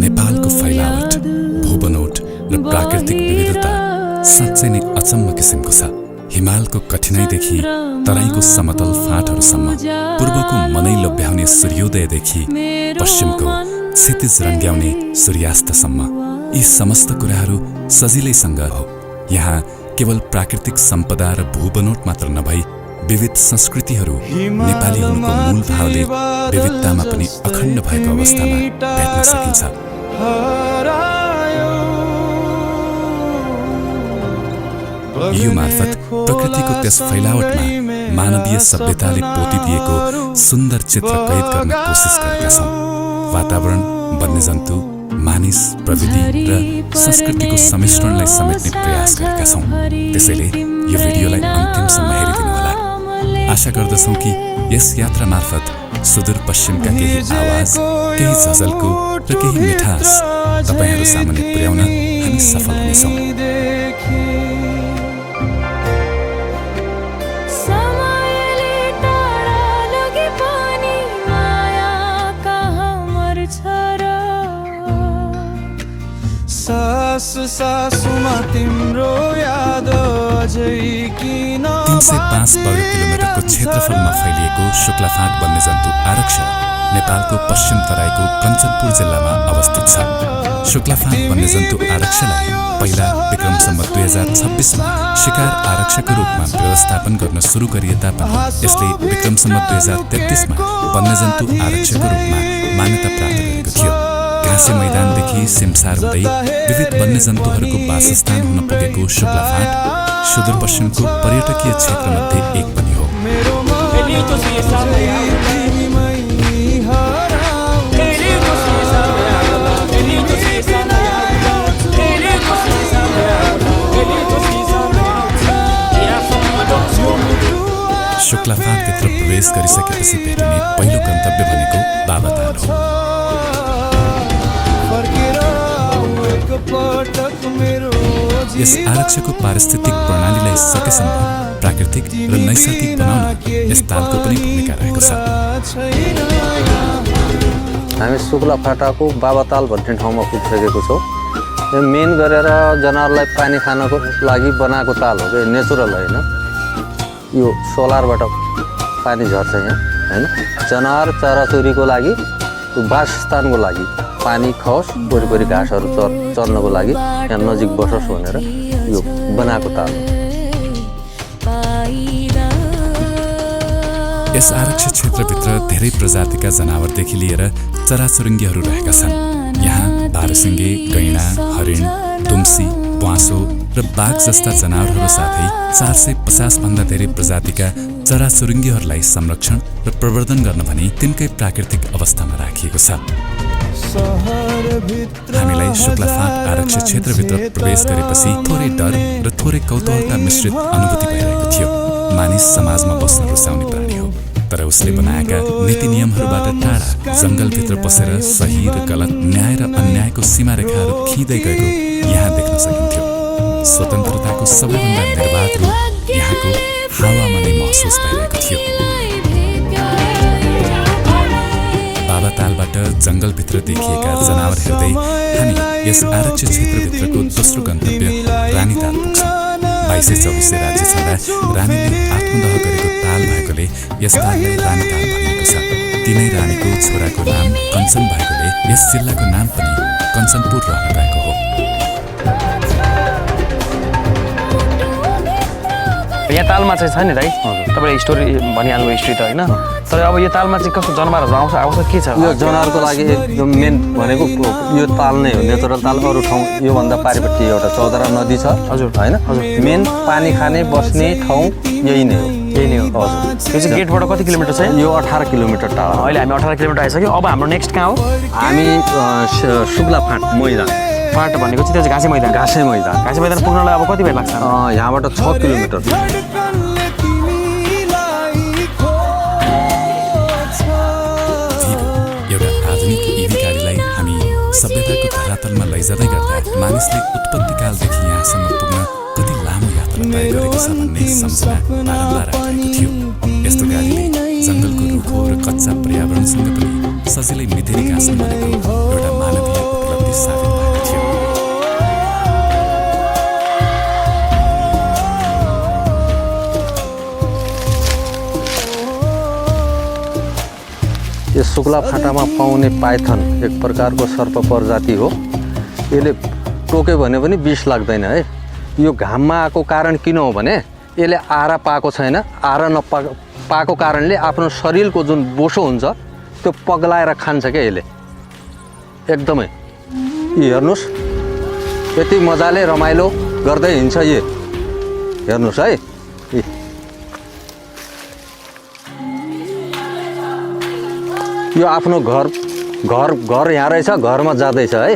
नेपालको फैलावट, भूबनोट र प्राकृतिक विविधता साँच्चै नै अचम्म किसिमको छ। हिमालको कठिनाइदेखि तराईको समतल फाँटहरूसम्म, पूर्वको मनै लोभ्याउने सूर्योदयदेखि पश्चिमको क्षितिज रङ्ग्याउने सूर्यास्तसम्म, यी समस्त कुराहरू सजिलैसँग हो। यहाँ केवल प्राकृतिक सम्पदा र भूबनोट मात्र नभई विविध संस्कृतिहरू नेपाली हुनुको मूल भावले विविधतामा पनि अखण्ड भएको अवस्थामा भेट्न सकिन्छ। यो मार्फत प्रकृतिको त्यस फैलावटमा मानवीय सभ्यताले पोतिदिएको सुन्दर चित्र कैद गर्न कोसिस गरेका छौँ। वातावरण, वन्यजन्तु, मानिस, प्रविधि र संस्कृतिको सम्मिश्रणलाई समेट्ने प्रयास गरेका छौँ। त्यसैले यो भिडियोलाई अन्तिमसम्म हेरिदिनुहोला। आशा गर्दछौँ कि यस यात्रा मार्फत सुदूरपश्चिमका केही आवाज, केही झझल्को र केही मिठास तपाईहरू सामुन्ने पुर्याउन हामी सफल हुनेछौँ। सासुमा तिम्रो याद अझै किन 305 वर्ग किलोमिटरको क्षेत्रफलमा फैलिएको शुक्लाफाँट वन्यजन्तु आरक्ष नेपालको पश्चिम तराईको कञ्चनपुर जिल्लामा अवस्थित छ। शुक्लाफाँट वन्यजन्तु आरक्षलाई पहिला विक्रम सम्वत 2026मा शिकार आरक्षको रूपमा व्यवस्थापन गर्न सुरु गरिए तापनि यसले विक्रम सम्वत 2033मा वन्यजन्तु आरक्षको रूपमा मान्यता प्राप्त गरेको थियो। घाँसे मैदानदेखि सिमसार हुँदै विविध वन्यजन्तुहरूको वासस्थान हुन पुगेको शुक्लाफाँट सुदूरपश्चिमको पर्यटकीय क्षेत्रमध्ये एक पनि हो। शुक्लाफाँटभित्र प्रवेश गरिसकेपछि भेटिने पहिलो गन्तव्य भनेको बाबाताल हो। यस आरक्षको पारिस्थितिक प्रणालीलाई सकेसम्म प्राकृतिक र नैसर्गिक बनाउन यस तालको पनि भूमिका रहेको छ। हामी शुक्लाफाँटको बाबाताल भन्ने ठाउँमा पुगिसकेको छौँ। यो मेन गरेर जनावरलाई पानी खानको लागि बनाएको ताल हो। यो नेचुरल होइन, यो सोलरबाट पानी झर्छ यहाँ होइन। जनावर चराचुरीको लागि, वासस्थानको लागि पानी खाओस्, वरिपरि घाँसहरू चर्नको लागि यहाँ नजिक बसोस् भनेर यो बनाएको ताल हो। यस आरक्ष क्षेत्रभित्र धेरै प्रजातिका जनावरदेखि लिएर चराचुरुङ्गीहरू रहेका छन्। यहाँ भारसिङ्गे, गैँडा, हरिण, दुम्सी, ब्वाँसो र बाघ जस्ता जनावरहरू साथै 450 भन्दा धेरै प्रजातिका चराचुरुङ्गीहरूलाई संरक्षण र प्रवर्धन गर्न भनी तिनकै प्राकृतिक अवस्थामा राखिएको छ। हामीलाई शुक्लाफाँट आरक्ष क्षेत्रभित्र प्रवेश गरेपछि थोरै डर र थोरै कौतूहलता मिश्रित अनुभूति भइरहेको थियो। मानिस समाजमा बस्न रुचाउने प्राणी हो, तर उसले बनाएका नीति नियमहरूबाट टाढा जङ्गलभित्र बसेर सही र गलत, न्याय र अन्यायको सीमारेखाहरू खिँदै गएको यहाँ देख्न सकिन्थ्यो। स्वतन्त्रताको सबैभन्दा निर्वाध रूप यहाँको हावामा नै महसुस भइरहेको थियो। बाबातालबाट जङ्गलभित्र देखिएका जनावर हेर्दै हामी यस आरक्ष क्षेत्रभित्रको दोस्रो गन्तव्य रानीताल पुग्छौँ। 2224 राज्य छँदा रानीले आत्मदह गरेको ताल भएकोले यस ताललाई रानीताल भनिएको छ। तिनै रानीको छोराको नाम कञ्चन भएकोले यस जिल्लाको नाम पनि कञ्चनपुर रहन गएको हो। यहाँ तालमा चाहिँ छ नि दाइ, तपाईँले स्टोरी भनिहाल्नु हिस्ट्री त होइन, तर अब यो तालमा चाहिँ कस्तो जनावरहरू आउँछ के छ? यो जनावरको लागि एकदम मेन भनेको यो ताल नै हो, नेचुरल ताल। अरू ठाउँ योभन्दा पारिपट्टि एउटा चौधरा नदी छ हजुर होइन। मेन पानी खाने बस्ने ठाउँ यही नै हो। यही नै हो हजुर। यो चाहिँ गेटबाट कति किलोमिटर छ? यो 18 किलोमिटर टाढा। अहिले हामी 18 किलोमिटर आइसक्यौँ। अब हाम्रो नेक्स्ट कहाँ हो? हामी शुक्लाफाँट मैदान। फाँट भनेको चाहिँ त्यो चाहिँ घाँसे मैदान। घाँसे मैदान। घाँसे मैदान पुग्नलाई अब कति बेर लाग्छ? यहाँबाट 6 किलोमिटर। एउटा आधुनिक ईभी गाडीलाई हामी सभ्यताको धरातलमा लैजाँदै गर्दा मानिसले उत्पत्तिकालदेखि यहाँसम्म पुग्न कति लामो यात्रा तय गरेको छ भन्ने सम्झना बारम्बार आइरहेको थियो। यस्तो गाडीले जङ्गलको घोर कच्चा पर्यावरणसँग पनि सजिलै मिथेरी घाँस मरेको एउटा मानवीय उपलब्धि साबित भएको थियो। यो शुक्ला फाटामा पाउने पाइथन एक प्रकारको सर्प प्रजाति हो। यसले टोक्यो भने पनि विष लाग्दैन है। यो घाममा आएको कारण किन हो भने यसले आरा पाएको छैन। आरा पाएको कारणले आफ्नो शरीरको जुन बोसो हुन्छ त्यो पग्लाएर खान्छ क्या यसले एकदमै। हेर्नुहोस् यति मजाले रमाइलो गर्दै हिँड्छ यो, हेर्नुहोस् है। यो आफ्नो घर यहाँ रहेछ, घरमा जाँदैछ है।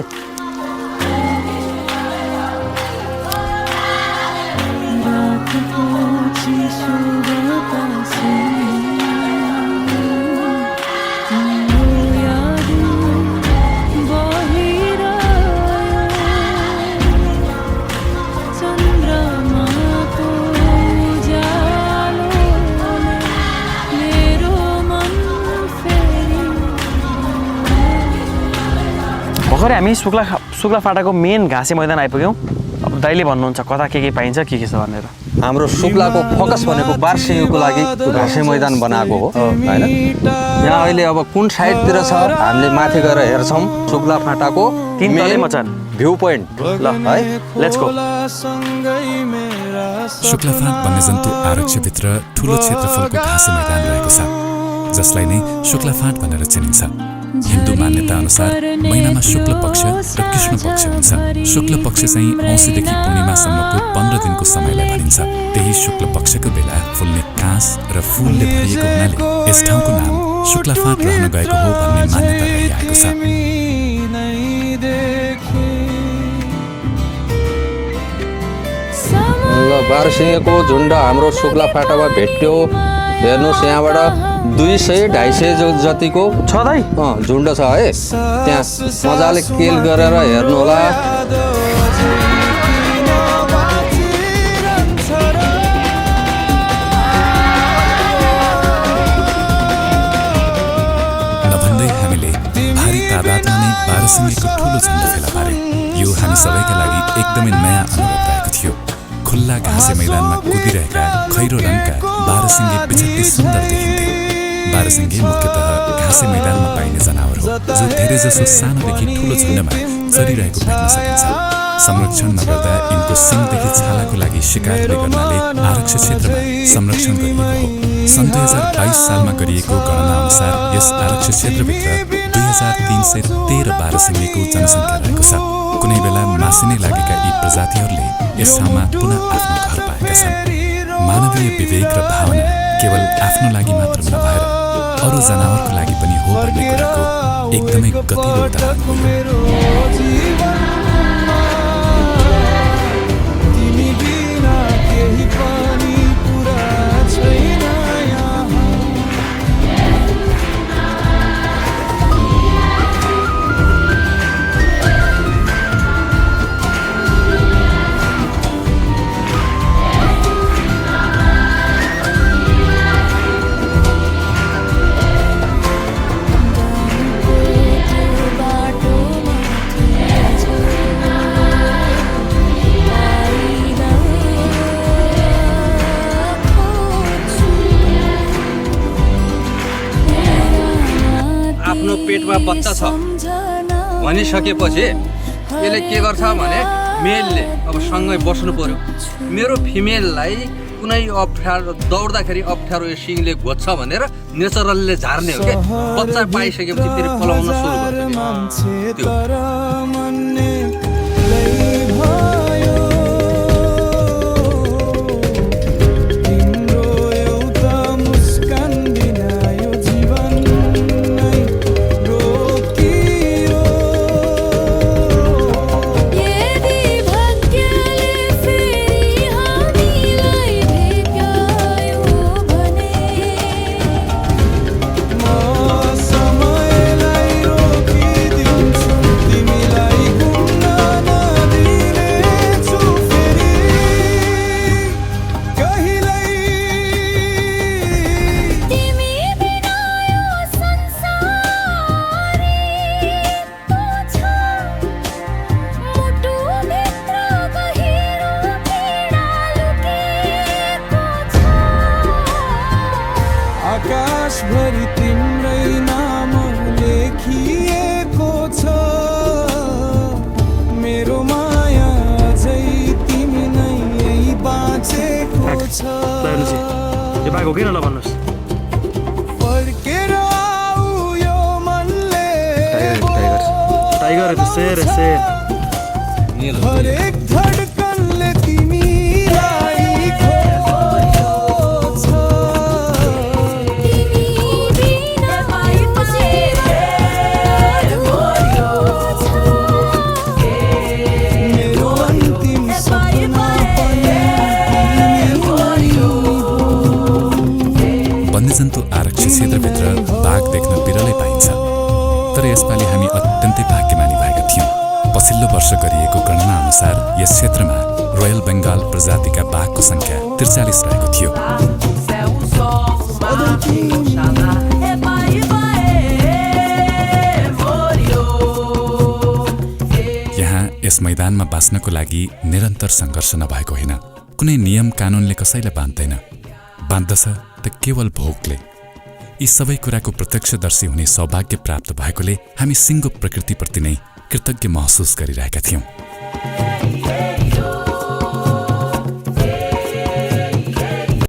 भर्खरै हामी शुक्ला फाटाको मेन घाँसे मैदान आइपुग्यौँ। अब दाइले भन्नुहुन्छ कता के पाइन्छ के छ भनेर। हाम्रो शुक्लाको फोकस भनेको बारसिंहको लागि घाँसे मैदान बनाएको हो होइन। यहाँ अहिले अब कुन साइडतिर छ हामीले माथि गएर हेर्छौँ शुक्ला फाटाको भ्यू पोइन्ट। ल है लेट्स गो। शुक्लाफाँट वन्यजन्तु आरक्षभित्र ठुलो क्षेत्रफलको घाँसे मैदान रहेको छ, जसलाई नै शुक्लाफाँट भनेर चिनिन्छ। हिन्दू मान्यता अनुसार महिनामा शुक्ल पक्ष र कृष्ण पक्ष हुन्छ। शुक्ल पक्ष चाहिँ औँसीदेखि पूर्णिमासम्मको 15 दिनको समयलाई भनिन्छ। त्यही शुक्ल पक्षको बेला फुल्ने काँस र फूलले भरिएको हुनाले यस ठाउँको नाम शुक्लाफाँट रहन गएको हो भन्ने मान्यता रहिआएको छ। ल बारसिंहको झुन्ड हाम्रो शुक्ला फाटामा भेट्यो। हेर्नुहोस् यहाँबाट 200-250 जतिको छ दाइ झुन्ड छ है। त्यहाँ मजाले केल गरेर हेर्नु होला। नभन्दै हामीले भारी तादादमा नै बारसिंहेको ठुलो झुन्ड फेला पार्यौँ। यो हामी सबैका लागि एकदमै नयाँ अनुभव रहेको थियो। खुल्ला घाँसे मैदानमा कुदिरहेका खैरो रङका बारसिंहे बिछट्टी सुन्दर देखिन्थे। बारसिंहे मुख्यतः घाँसे मैदानमा पाइने जनावर हो, जो धेरैजसो सानोदेखि ठुलो झुन्डमा चरिरहेको भेट्न सकिन्छ। संरक्षण नगर्दा यिनको सिङदेखि छालाको लागि शिकार हुने गर्नाले आरक्ष क्षेत्रमा संरक्षण गरिएको हो। सन् 2022 सालमा गरिएको गणना अनुसार यस आरक्ष क्षेत्रभित्र 2313 बारसिंहेको जनसङ्ख्या रहेको छ। कुनै बेला मासिनै लागेका यी प्रजातिहरूले यस ठाउँमा पुनः आफ्नो घर पाएका छन्। मानवीय विवेक र भावना केवल आफ्नो लागि मात्र नभएर अरू जनावरको लागि पनि हो भन्ने कुराको एकदमै गतिलो उदाहरण हो। पेटमा बच्चा छ भनिसकेपछि यसले के गर्छ भने मेलले अब सँगै बस्नु पर्यो। मेरो फिमेललाई कुनै अप्ठ्यारो दौड्दाखेरि अप्ठ्यारो यो सिङले घोज्छ भनेर नेचरलले झार्ने हो क्या। बच्चा पाइसकेपछि फेरि पलाउन सुरु गर्छ। बाघ हो किन ल भन्नुहोस् फर्केर आऊ यो मनले टाइगर शेर शेर हरेक धडकनले तिमीलाई खोज्छ मेरो अन्तिम सपना पनि वन्यजन्तु आरक्षी क्षेत्रभित्र बाघ देख्न बिरलै पाइन्छ तर यसपालि हामी अत्यन्तै भाग्यमानी भएका थियौँ पछिल्लो वर्ष गरिएको गणना अनुसार यस क्षेत्रमा रोयल बेङ्गाल प्रजातिका बाघको सङ्ख्या 43 रहेको थियो यहाँ यस मैदानमा बाँच्नको लागि निरन्तर सङ्घर्ष नभएको होइन कुनै नियम कानुनले कसैलाई बाँध्दैन बाँध्दछ त केवल भोकले यी सबै कुराको प्रत्यक्षदर्शी हुने सौभाग्य प्राप्त भएकोले हामी सिङ्गो प्रकृतिप्रति नै कृतज्ञ महसुस गरिरहेका थियौँ